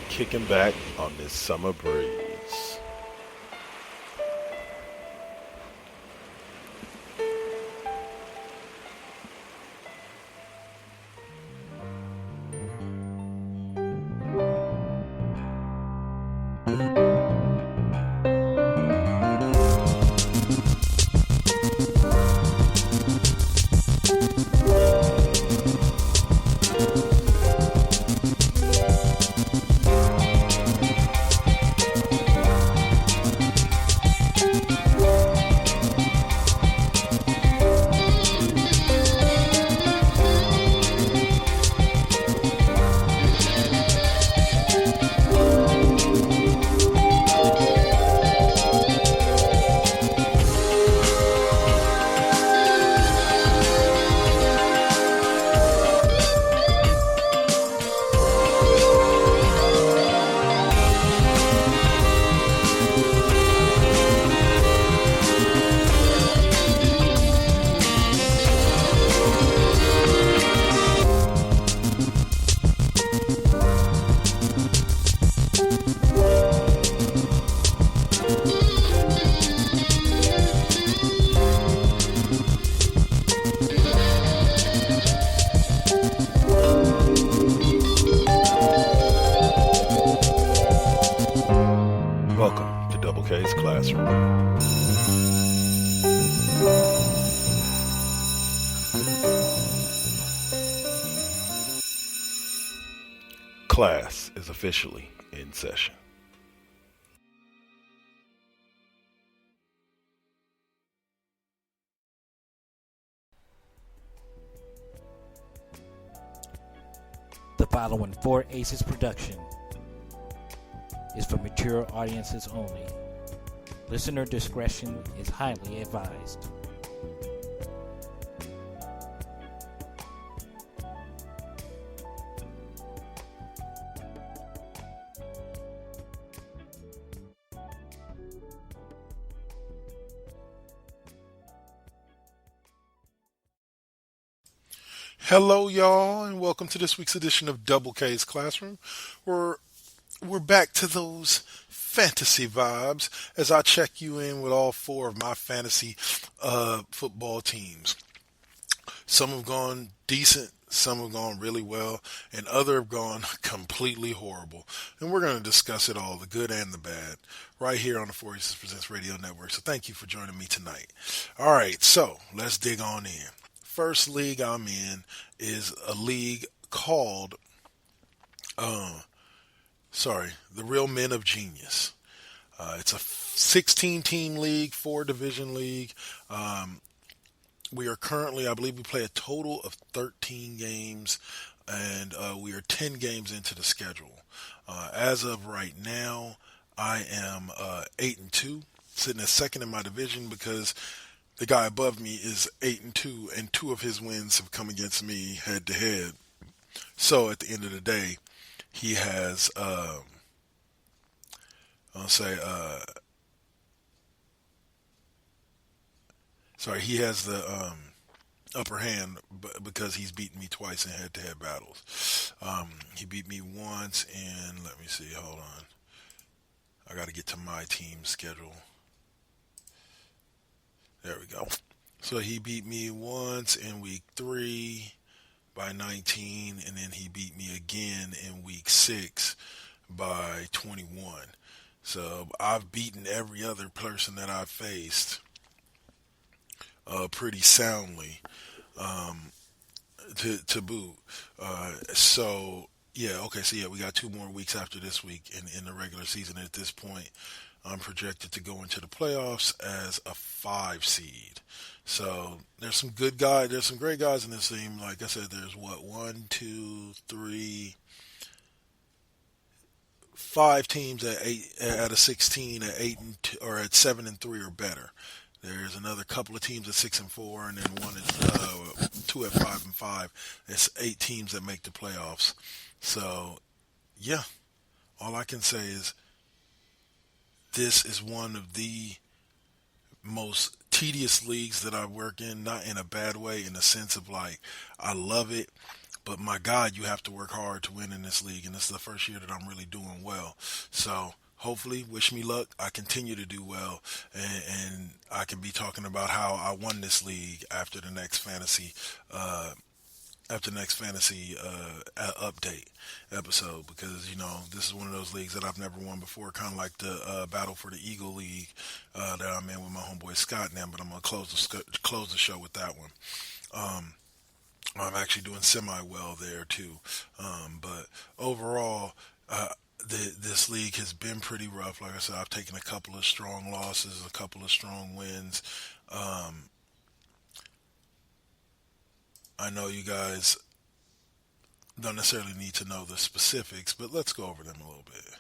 Kicking back on this summer breeze. Welcome to Double K's Classroom. Class is officially in session. The following Four Aces production is for mature audiences only. Listener discretion is highly advised. Hello, y'all, and welcome to this week's edition of Double K's Classroom. We're back to those fantasy vibes as I check you in with all four of my fantasy football teams. Some have gone decent, some have gone really well, and other have gone completely horrible. And we're going to discuss it all, the good and the bad, right here on the Four Aces Presents Radio Network. So thank you for joining me tonight. All right, so let's dig on in. First league I'm in is a league called, the Real Men of Genius. It's a 16-team league, 4-division league. We are currently, I believe we play a total of 13 games, and we are 10 games into the schedule. As of right now, I am 8-2, sitting at second in my division because the guy above me is 8-2, and two of his wins have come against me head to head. So at the end of the day, he has, he has the upper hand because he's beaten me twice in head to head battles. He beat me once in, let me see, hold on. I got to get to my team schedule. There we go. So he beat me once in week 3 by 19, and then he beat me again in week 6 by 21. So I've beaten every other person that I've faced pretty soundly to boot. We got 2 more weeks after this week in the regular season. At this point, I'm projected to go into the playoffs as a 5 seed. So there's some good guys. There's some great guys in this team. Like I said, there's 5 teams at 8 out of 16 at 8 or at 7-3 or better. There's another couple of teams at 6-4, and then 2 at 5-5. It's 8 teams that make the playoffs. So, yeah, all I can say is this is one of the most tedious leagues that I work in, not in a bad way, in the sense of like I love it, But my God, you have to work hard to win in this league, and this is the first year that I'm really doing well. So hopefully, wish me luck. I continue to do well, and I can be talking about how I won this league after next fantasy update episode, because this is one of those leagues that I've never won before, kind of like the battle for the Eagle League that I'm in with my homeboy Scott now. But I'm gonna close the show with that one. I'm actually doing semi well there too, but overall. This league has been pretty rough. Like I said, I've taken a couple of strong losses, a couple of strong wins. I know you guys don't necessarily need to know the specifics, but let's go over them a little bit.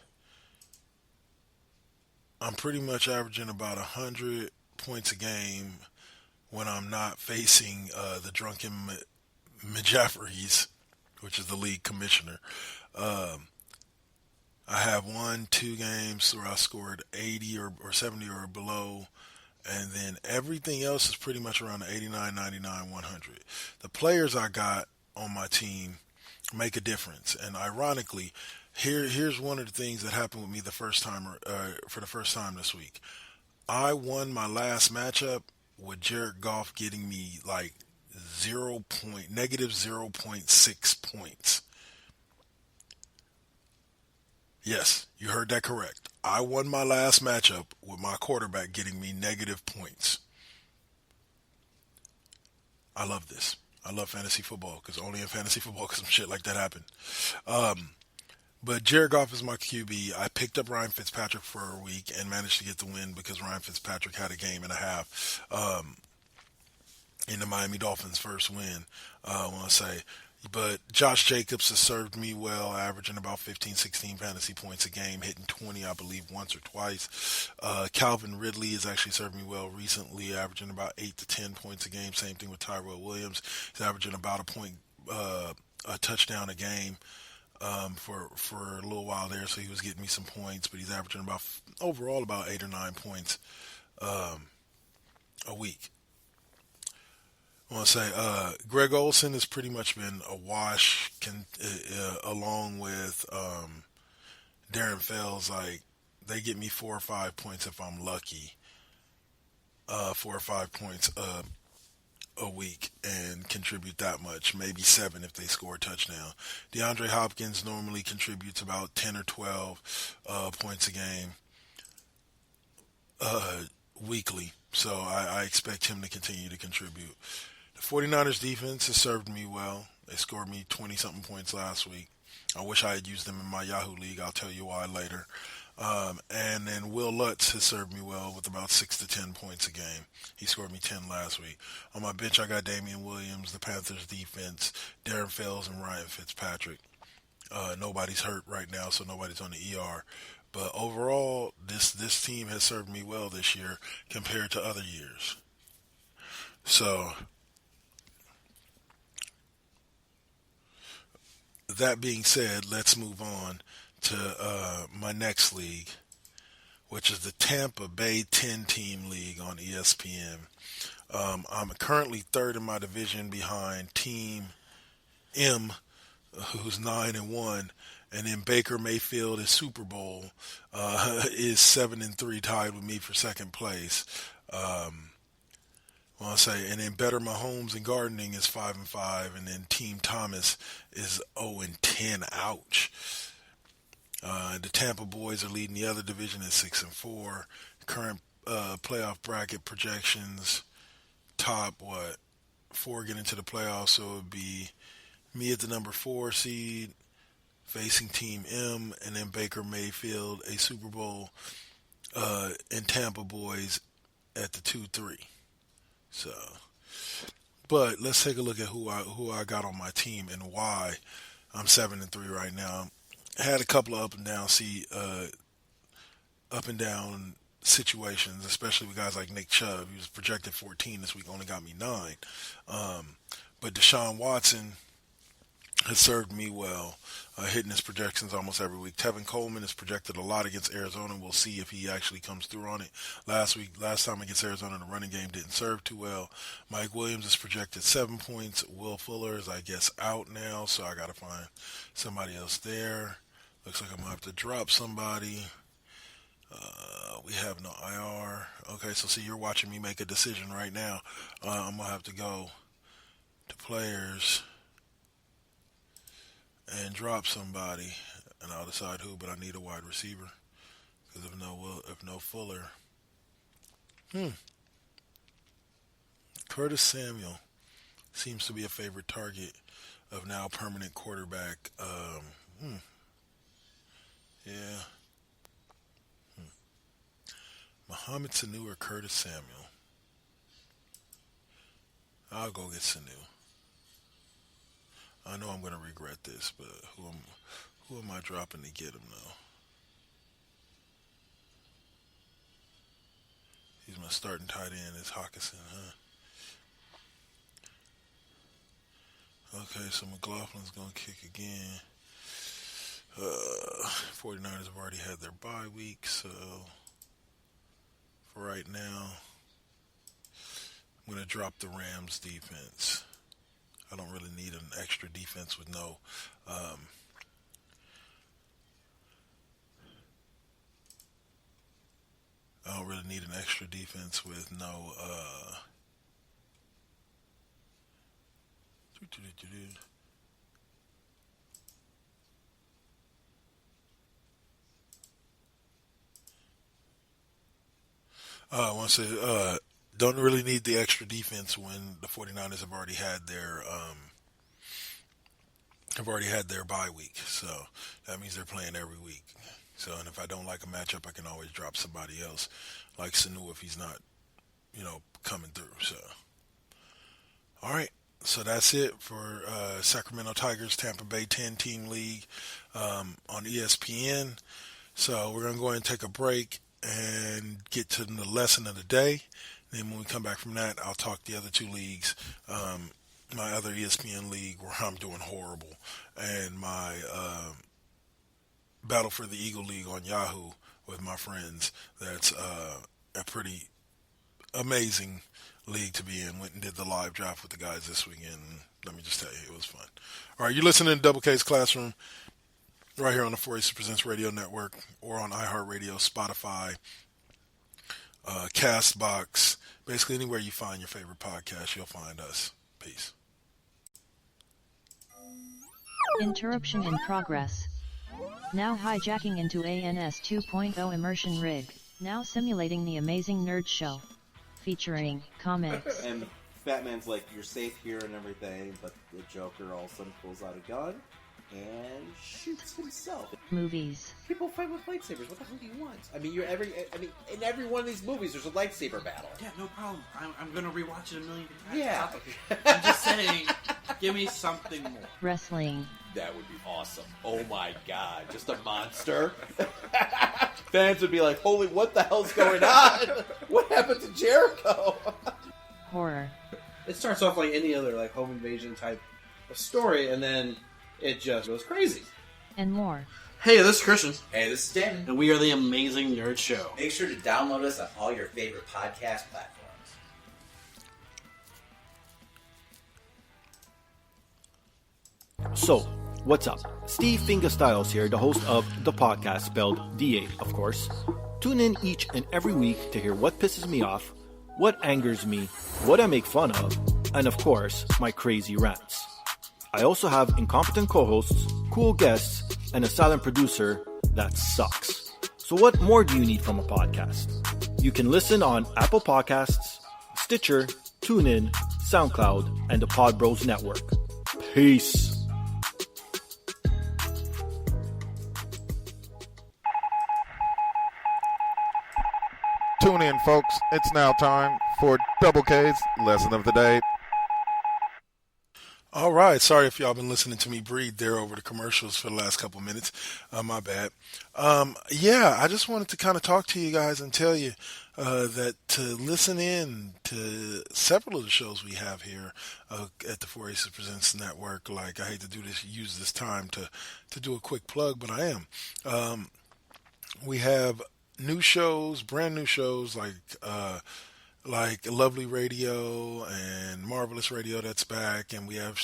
I'm pretty much averaging about 100 points a game when I'm not facing the drunken Majaffries, which is the league commissioner. I have 2 games where I scored 80 or 70 or below, and then everything else is pretty much around the 89, 99, 100. The players I got on my team make a difference, and ironically, here's one of the things that happened with me for the first time this week. I won my last matchup with Jared Goff getting me like negative 0.6 points. Yes, you heard that correct. I won my last matchup with my quarterback getting me negative points. I love this. I love fantasy football, because only in fantasy football can some shit like that happen. But Jared Goff is my QB. I picked up Ryan Fitzpatrick for a week and managed to get the win because Ryan Fitzpatrick had a game and a half in the Miami Dolphins' first win, I want to say. But Josh Jacobs has served me well, averaging about 15, 16 fantasy points a game, hitting 20, I believe, once or twice. Calvin Ridley has actually served me well recently, averaging about 8 to 10 points a game. Same thing with Tyrell Williams. He's averaging about a touchdown a game for a little while there, so he was getting me some points, but he's averaging overall about 8 or 9 points a week. I want to say Greg Olsen has pretty much been a wash, along with Darren Fells. Like, they get me 4 or 5 points if I'm lucky. 4 or 5 points a week and contribute that much, maybe 7 if they score a touchdown. DeAndre Hopkins normally contributes about 10 or 12 points a game weekly, so I expect him to continue to contribute. The 49ers defense has served me well. They scored me 20-something points last week. I wish I had used them in my Yahoo League. I'll tell you why later. And then Will Lutz has served me well with about 6 to 10 points a game. He scored me 10 last week. On my bench, I got Damian Williams, the Panthers defense, Darren Fells, and Ryan Fitzpatrick. Nobody's hurt right now, so nobody's on the ER. But overall, this team has served me well this year compared to other years. So, that being said, let's move on to my next league, which is the Tampa Bay 10-team league on ESPN. I'm currently third in my division behind Team M, who's 9-1, and then Baker Mayfield is Super Bowl is 7-3, tied with me for second place. I want to say, and then Better Mahomes and Gardening is 5-5, and then Team Thomas is 0-10. Ouch. The Tampa Boys are leading the other division at 6-4. Current playoff bracket projections: top 4 get into the playoffs, so it would be me at the number 4 seed facing Team M, and then Baker Mayfield, a Super Bowl, and Tampa Boys at the 2-3. So, but let's take a look at who I got on my team and why I'm 7-3 right now. I had a couple of up and down situations, especially with guys like Nick Chubb. He was projected 14 this week, only got me 9. But Deshaun Watson has served me well, hitting his projections almost every week. Tevin Coleman is projected a lot against Arizona. We'll see if he actually comes through on it. Last time against Arizona, the running game didn't serve too well. Mike Williams is projected 7 points. Will Fuller is, I guess, out now, so I got to find somebody else there. Looks like I'm going to have to drop somebody. We have no IR. Okay, so see, you're watching me make a decision right now. I'm going to have to go to players and drop somebody, and I'll decide who, but I need a wide receiver. Because if no Fuller. Curtis Samuel seems to be a favorite target of now permanent quarterback. Yeah. Mohamed Sanu or Curtis Samuel? I'll go get Sanu. I know I'm going to regret this, but who am I dropping to get him though? He's my starting tight end is Hawkinson, huh? Okay, so McLaughlin's going to kick again. 49ers have already had their bye week, so for right now, I'm going to drop the Rams defense. I don't really need an extra defense with no I don't really need an extra defense with no I want to say don't really need the extra defense when the 49ers have already had their bye week. So that means they're playing every week. So, and if I don't like a matchup, I can always drop somebody else like Sanu if he's not, coming through. So, all right. So that's it for Sacramento Tigers Tampa Bay 10-team league on ESPN. So we're going to go ahead and take a break and get to the lesson of the day. Then when we come back from that, I'll talk the other two leagues. My other ESPN league where I'm doing horrible, and my Battle for the Eagle League on Yahoo with my friends. That's a pretty amazing league to be in. Went and did the live draft with the guys this weekend. Let me just tell you, it was fun. All right, you're listening to Double K's Classroom right here on the 4AC Presents Radio Network or on iHeartRadio, Spotify, Castbox. Basically, anywhere you find your favorite podcast, you'll find us. Peace. Interruption in progress. Now hijacking into ANS 2.0 immersion rig. Now simulating the amazing nerd show. Featuring comics. And Batman's like, you're safe here and everything, but the Joker all of a sudden pulls out a gun and shoots himself. Movies. People fight with lightsabers. What the hell do you want? I mean, in every one of these movies, there's a lightsaber battle. Yeah, no problem. I'm gonna rewatch it a million times. Yeah. I'm just saying, give me something more. Wrestling. That would be awesome. Oh my god, just a monster. Fans would be like, holy, what the hell's going on? What happened to Jericho? Horror. It starts off like any other like home invasion type of story, and then it just goes crazy. And more. Hey, this is Christian, Hey, this is Damon. and we are the Amazing Nerd Show. Make sure to download us on all your favorite podcast platforms. So, what's up? Steve Fingerstyles here, the host of the podcast, spelled DA, of course. Tune in each and every week to hear what pisses me off, what angers me, what I make fun of, and of course, my crazy rants. I also have incompetent co-hosts, cool guests, and a silent producer that sucks. So what more do you need from a podcast? You can listen on Apple Podcasts, Stitcher, TuneIn, SoundCloud, and the Pod Bros Network. Peace. Tune in, folks. It's now time for Double K's Lesson of the Day. All right. Sorry if y'all been listening to me breathe there over the commercials for the last couple minutes. My bad. I just wanted to kind of talk to you guys and tell you that to listen in to several of the shows we have here at the 4 Aces Presents Network. Like, I hate to use this time to do a quick plug, but I am. We have new shows, brand new shows like Lovely Radio and Marvelous Radio that's back, and we have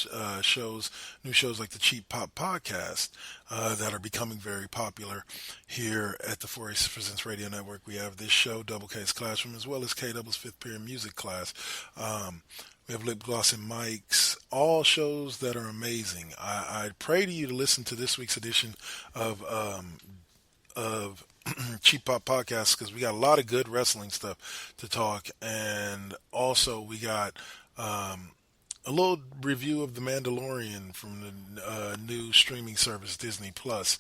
new shows like the Cheap Pop Podcast that are becoming very popular here at the 4 Aces Presents Radio Network. We have this show, Double K's Classroom, as well as K-Double's 5th Period Music Class. We have Lip Gloss and Mics, all shows that are amazing. I pray to you to listen to this week's edition of Cheap Pop Podcast, because we got a lot of good wrestling stuff to talk, and also we got a little review of The Mandalorian from the new streaming service Disney Plus,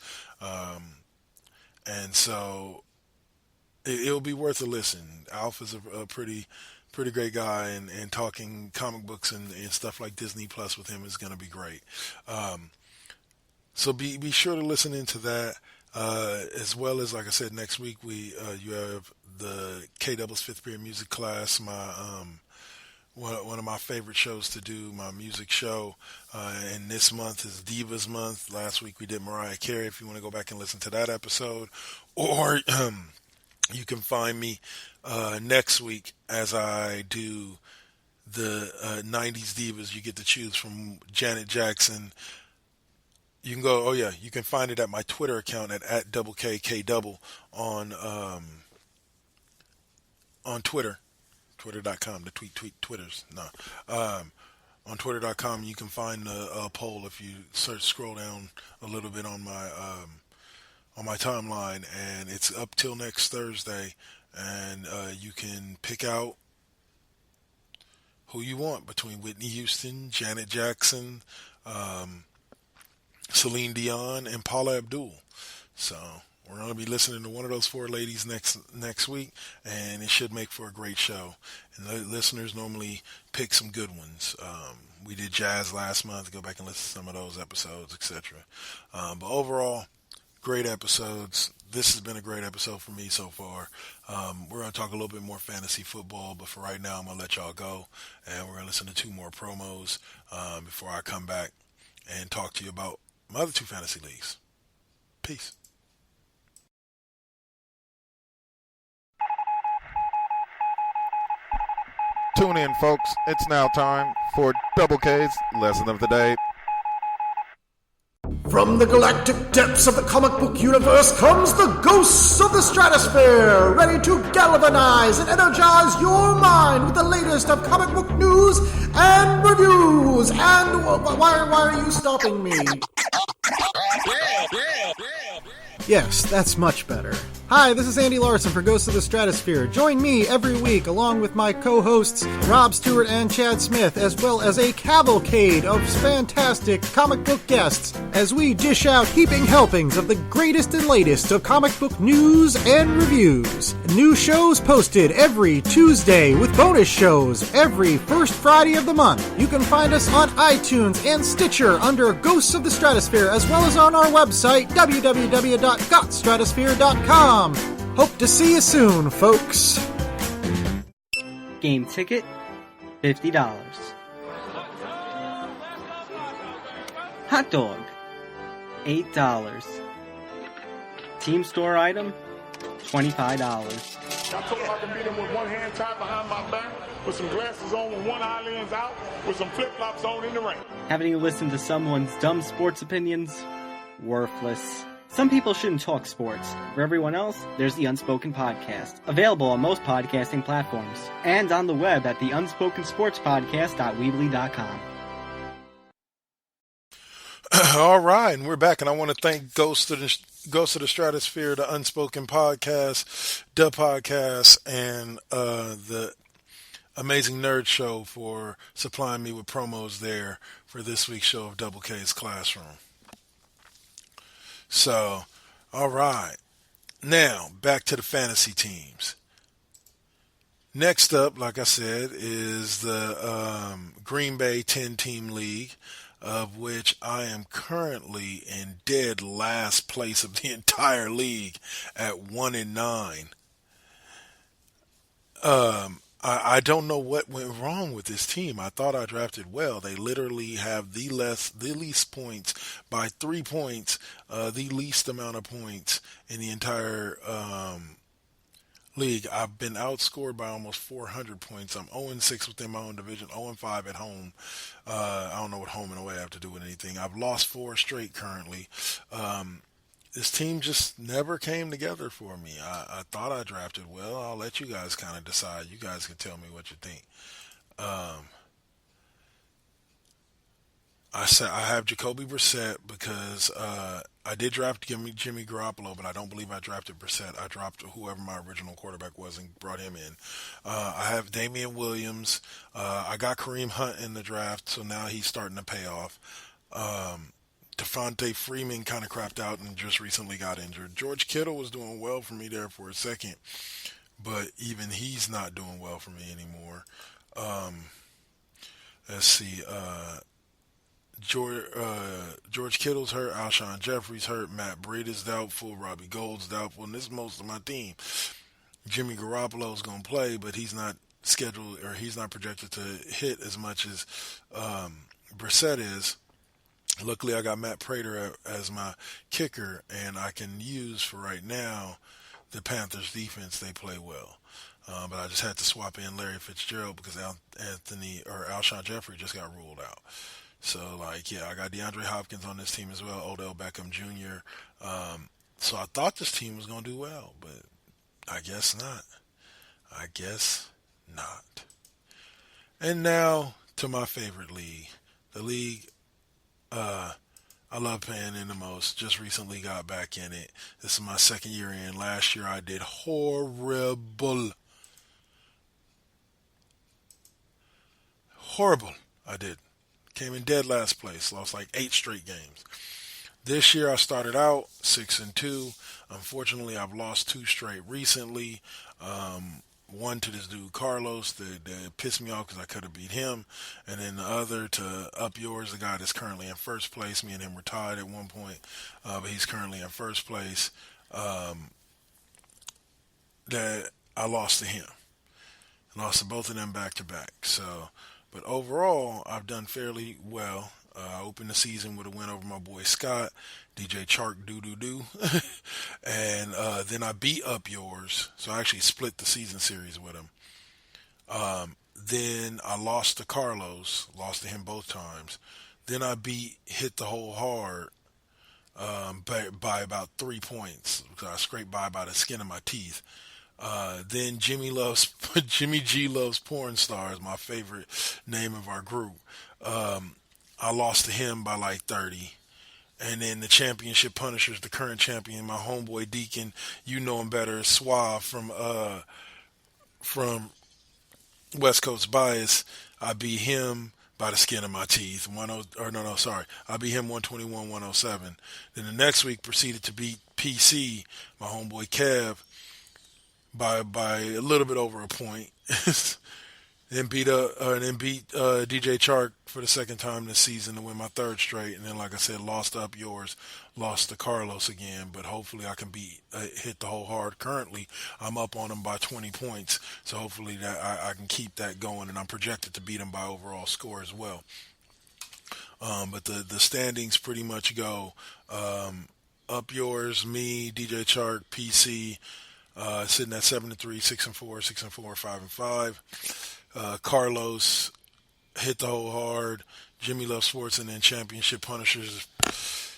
and so it'll be worth a listen. Alf is a pretty great guy, and talking comic books and stuff like Disney Plus with him is going to be great. So be sure to listen into that. As well as, like I said, next week you have the K-Double's 5th Period Music Class, one of my favorite shows to do, my music show. And this month is Divas Month. Last week we did Mariah Carey, if you want to go back and listen to that episode. Or you can find me next week as I do the 90s Divas. You get to choose from Janet Jackson. You can go. You can find it at my Twitter account at @KK on Twitter, twitter.com. The Twitters. No, on twitter.com you can find a poll if you scroll down a little bit on my timeline, and it's up till next Thursday, and you can pick out who you want between Whitney Houston, Janet Jackson, Celine Dion, and Paula Abdul. So we're going to be listening to one of those four ladies next week, and it should make for a great show. And the listeners normally pick some good ones. We did jazz last month. Go back and listen to some of those episodes, etc. But overall, great episodes. This has been a great episode for me so far. We're going to talk a little bit more fantasy football, but for right now, I'm going to let y'all go, and we're going to listen to two more promos before I come back and talk to you about my other two fantasy leagues. Peace. Tune in, folks. It's now time for Double K's Lesson of the Day. From the galactic depths of the comic book universe comes the ghosts of the stratosphere, ready to galvanize and energize your mind with the latest of comic book news and reviews. And why are you stopping me? Yes, that's much better. Hi, this is Andy Larson for Ghosts of the Stratosphere. Join me every week along with my co-hosts Rob Stewart and Chad Smith, as well as a cavalcade of fantastic comic book guests, as we dish out heaping helpings of the greatest and latest of comic book news and reviews. New shows posted every Tuesday with bonus shows every first Friday of the month. You can find us on iTunes and Stitcher under Ghosts of the Stratosphere, as well as on our website, www.gotstratosphere.com. Hope to see you soon, folks. Game ticket, $50. Hot dog, $8. Team store item, $25. I told him I can beat him with one hand tied behind my back, with some glasses on, with one eyelid out, with some flip-flops on in the ring. Having to listen to someone's dumb sports opinions? Worthless. Some people shouldn't talk sports. For everyone else, there's the Unspoken Podcast, available on most podcasting platforms, and on the web at theunsporkensportspodcast.weebly.com. All right, and we're back, and I want to thank Ghost of the Stratosphere, the Unspoken Podcast, the podcast, and the Amazing Nerd Show for supplying me with promos there for this week's show of Double K's Classroom. So, all right. Now, back to the fantasy teams. Next up, like I said, is the Green Bay 10-team league, of which I am currently in dead last place of the entire league at 1-9. I don't know what went wrong with this team. I thought I drafted well. They literally have the least points by 3 points, the least amount of points in the entire league. I've been outscored by almost 400 points. I'm 0-6 within my own division, 0-5 at home. I don't know what home and away have to do with anything. I've lost 4 straight currently. This team just never came together for me. I thought I drafted well. I'll let you guys kind of decide. You guys can tell me what you think. I have Jacoby Brissett because I did draft Jimmy Garoppolo, but I don't believe I drafted Brissett. I dropped whoever my original quarterback was and brought him in. I have Damian Williams. I got Kareem Hunt in the draft, so now he's starting to pay off. Devontae Freeman kind of crapped out and just recently got injured. George Kittle was doing well for me there for a second, but even he's not doing well for me anymore. Let's see. George Kittle's hurt. Alshon Jeffrey's hurt. Matt Breida's doubtful. Robbie Gould's doubtful. And this is most of my team. Jimmy Garoppolo's going to play, but he's not scheduled or he's not projected to hit as much as Brissett is. Luckily, I got Matt Prater as my kicker, and I can use for right now the Panthers defense. They play well. But I just had to swap in Larry Fitzgerald because Alshon Jeffrey just got ruled out. So, I got DeAndre Hopkins on this team as well, Odell Beckham Jr. So I thought this team was going to do well, but I guess not. And now to my favorite league, the league I love playing in the most. Just recently got back in it. This is my second year in. Last year I did horrible. I did. Came in dead last place. Lost like 8 straight games. This year I started out 6-2. Unfortunately, I've lost 2 straight recently. One to this dude Carlos that pissed me off because I could have beat him, and then the other to Up Yours, the guy that's currently in first place. Me and him were tied at one point, but he's currently in first place. That I lost to him. I lost to both of them back to back. So, but overall, I've done fairly well. I opened the season with a win over my boy Scott, DJ Chark doo-doo-doo. And then I beat Up Yours. So I actually split the season series with him. Then I lost to Carlos. Lost to him both times. Then I Hit the Hole Hard by about 3 points. Because I scraped by the skin of my teeth. Then Jimmy G Loves Porn Stars, my favorite name of our group. I lost to him by like 30. And then the championship punishers, the current champion, my homeboy Deacon, you know him better, Suave from West Coast Bias. I beat him by the skin of my teeth. I beat him 121-107. Then the next week proceeded to beat PC, my homeboy Kev, by a little bit over a point. Then beat DJ Chark for the second time this season to win my 3rd straight, and then like I said, lost Up Yours, lost to Carlos again. But hopefully I can Hit the Hole Hard. Currently, I'm up on him by 20 points, so hopefully that I can keep that going, and I'm projected to beat him by overall score as well. But the standings pretty much go Up Yours, me, DJ Chark, PC, sitting at 7-3, 6-4, 6-4, 5-5. Carlos, Hit the Hole Hard, Jimmy Loves Sports, and then Championship Punishers.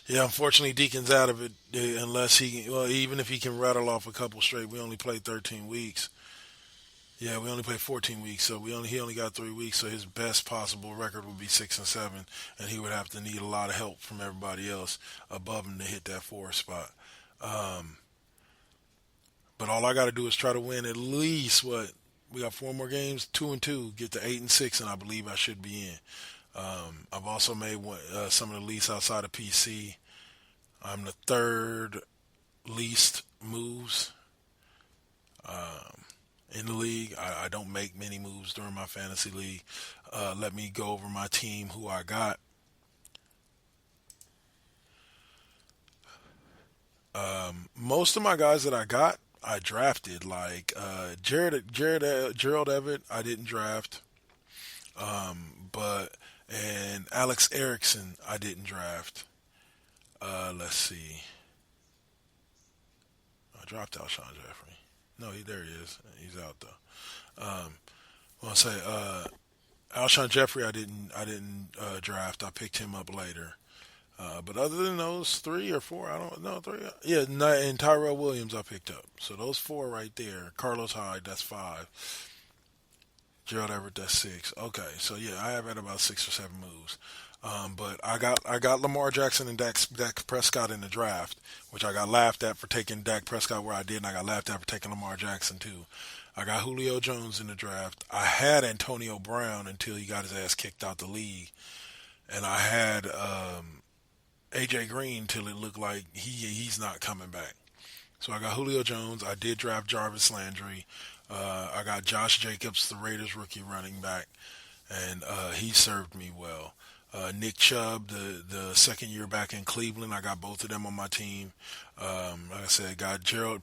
Yeah, unfortunately, Deacon's out of it unless even if he can rattle off a couple straight. We only played 13 weeks. Yeah, we only played 14 weeks, so he only got 3 weeks. So his best possible record would be 6-7, and he would have to need a lot of help from everybody else above him to hit that 4th spot. But all I got to do is try to win at least we got 4 more games, 2-2, get to 8-6, and I believe I should be in. I've also made some of the least outside of PC. I'm the 3rd least moves in the league. I don't make many moves during my fantasy league. Let me go over my team, who I got. Most of my guys that I got, I drafted, like Gerald Everett, I didn't draft. And Alex Erickson, I didn't draft. Let's see. I dropped Alshon Jeffrey. No, there he is. He's out though. I'll say Alshon Jeffrey, I didn't draft. I picked him up later. But other than those 3 or 4, I don't know, 3. Yeah, and Tyrell Williams I picked up. So those 4 right there. Carlos Hyde, that's 5. Gerald Everett, that's 6. Okay, so yeah, I have had about 6 or 7 moves. But I got Lamar Jackson and Dak Prescott in the draft, which I got laughed at for taking Dak Prescott where I did, and I got laughed at for taking Lamar Jackson too. I got Julio Jones in the draft. I had Antonio Brown until he got his ass kicked out the league, and I had AJ Green till it looked like he's not coming back. So I got Julio Jones. I did draft Jarvis Landry. I got Josh Jacobs, the Raiders rookie running back, and he served me well. Nick Chubb, the second year back in Cleveland, I got both of them on my team. Like I said,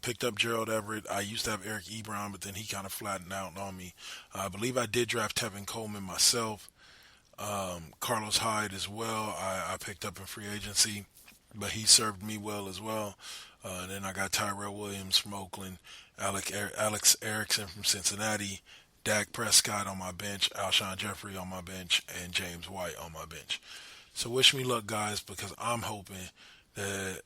picked up Gerald Everett. I used to have Eric Ebron, but then he kind of flattened out on me. I believe I did draft Tevin Coleman myself. Carlos Hyde as well. I picked up in free agency, but he served me well as well. And then I got Tyrell Williams from Oakland, Alex Erickson from Cincinnati, Dak Prescott on my bench, Alshon Jeffrey on my bench, and James White on my bench. So wish me luck, guys, because I'm hoping that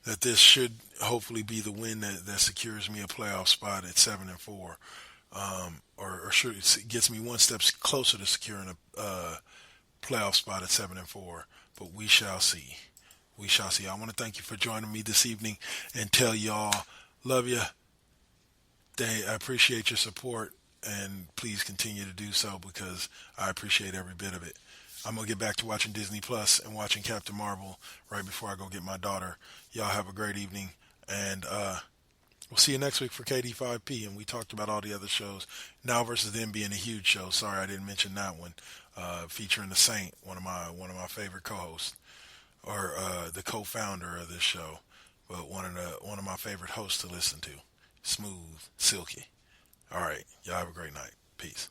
that this should hopefully be the win that secures me a playoff spot at 7-4, or gets me one step closer to securing a playoff spot at 7-4. But we shall see. We shall see. I want to thank you for joining me this evening and tell y'all, love you. I appreciate your support, and please continue to do so because I appreciate every bit of it. I'm going to get back to watching Disney Plus and watching Captain Marvel right before I go get my daughter. Y'all have a great evening, and we'll see you next week for KD5P, and we talked about all the other shows. Now versus Them being a huge show. Sorry I didn't mention that one. Featuring the Saint, one of my favorite co-hosts, or the co-founder of this show, but one of my favorite hosts to listen to. Smooth, silky. All right. Y'all have a great night. Peace.